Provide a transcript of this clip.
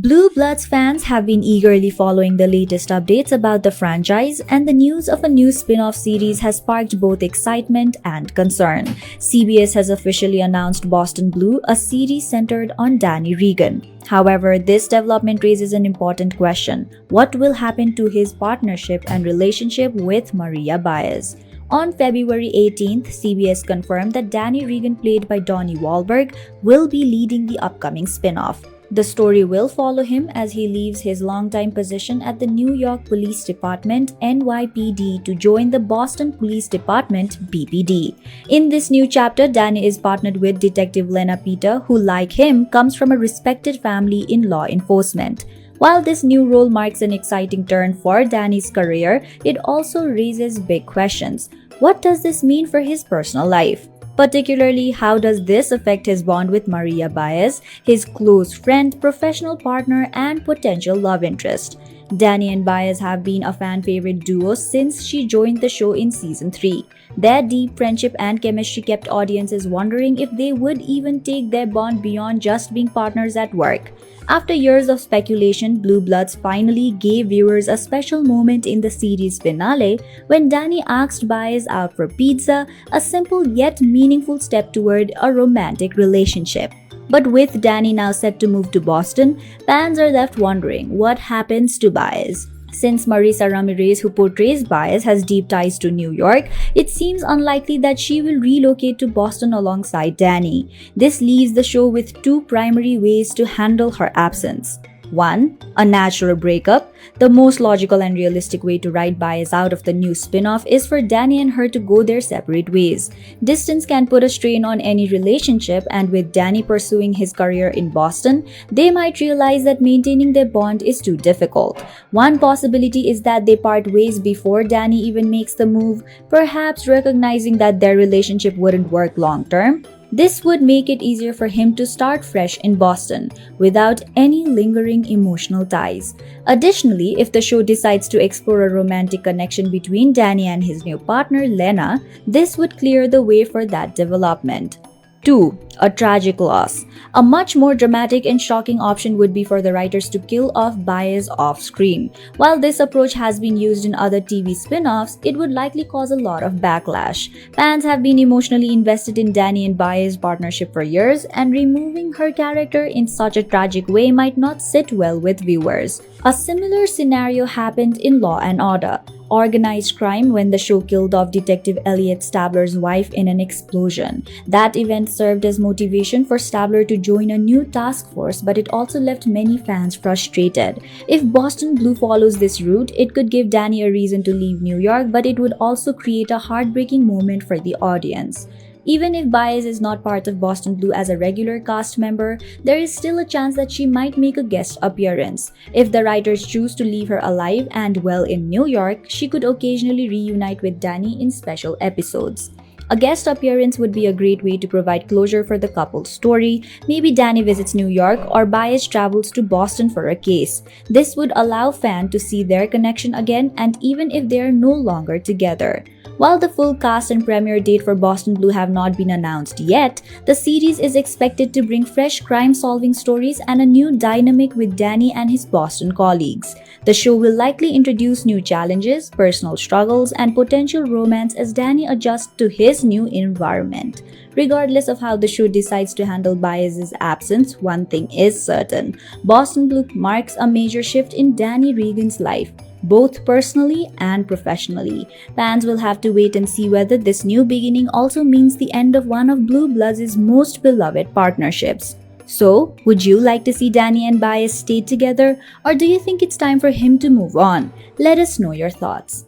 Blue Bloods fans have been eagerly following the latest updates about the franchise, and the news of a new spin-off series has sparked both excitement and concern. CBS has officially announced Boston Blue, a series centered on Danny Reagan. However, this development raises an important question: what will happen to his partnership and relationship with Maria Baez? On February 18th, CBS confirmed that Danny Reagan, played by Donnie Wahlberg, will be leading the upcoming spin-off. The story will follow him as he leaves his longtime position at the New York Police Department (NYPD) to join the Boston Police Department (BPD). In this new chapter, Danny is partnered with Detective Lena Peter, who, like him, comes from a respected family in law enforcement. While this new role marks an exciting turn for Danny's career, it also raises big questions. What does this mean for his personal life? Particularly, how does this affect his bond with Maria Baez, his close friend, professional partner, and potential love interest? Danny and Baez have been a fan-favorite duo since she joined the show in Season 3. Their deep friendship and chemistry kept audiences wondering if they would even take their bond beyond just being partners at work. After years of speculation, Blue Bloods finally gave viewers a special moment in the series finale when Danny asked Baez out for pizza, a simple yet meaningful step toward a romantic relationship. But with Danny now set to move to Boston, fans are left wondering what happens to Baez. Since Marisa Ramirez, who portrays Baez, has deep ties to New York, it seems unlikely that she will relocate to Boston alongside Danny. This leaves the show with two primary ways to handle her absence. 1. A natural breakup. The most logical and realistic way to write Baez out of the new spin-off is for Danny and her to go their separate ways. Distance can put a strain on any relationship, and with Danny pursuing his career in Boston, they might realize that maintaining their bond is too difficult. One possibility is that they part ways before Danny even makes the move, perhaps recognizing that their relationship wouldn't work long-term. This would make it easier for him to start fresh in Boston, without any lingering emotional ties. Additionally, if the show decides to explore a romantic connection between Danny and his new partner, Lena, this would clear the way for that development. 2. A tragic loss. A much more dramatic and shocking option would be for the writers to kill off Baez off-screen. While this approach has been used in other TV spin-offs, it would likely cause a lot of backlash. Fans have been emotionally invested in Danny and Baez's partnership for years, and removing her character in such a tragic way might not sit well with viewers. A similar scenario happened in Law & Order: Organized Crime, when the show killed off Detective Elliot Stabler's wife in an explosion. That event served as motivation for Stabler to join a new task force, but it also left many fans frustrated. If Boston Blue follows this route, it could give Danny a reason to leave New York, but it would also create a heartbreaking moment for the audience. Even if Baez is not part of Boston Blue as a regular cast member, there is still a chance that she might make a guest appearance. If the writers choose to leave her alive and well in New York, she could occasionally reunite with Danny in special episodes. A guest appearance would be a great way to provide closure for the couple's story. Maybe Danny visits New York, or Baez travels to Boston for a case. This would allow fans to see their connection again, and even if they are no longer together. While the full cast and premiere date for Boston Blue have not been announced yet, the series is expected to bring fresh crime-solving stories and a new dynamic with Danny and his Boston colleagues. The show will likely introduce new challenges, personal struggles, and potential romance as Danny adjusts to his new environment. Regardless of how the show decides to handle Baez's absence, one thing is certain: Boston Blue marks a major shift in Danny Reagan's life, both personally and professionally. Fans will have to wait and see whether this new beginning also means the end of one of Blue Bloods' most beloved partnerships. So, would you like to see Danny and Baez stay together, or do you think it's time for him to move on? Let us know your thoughts.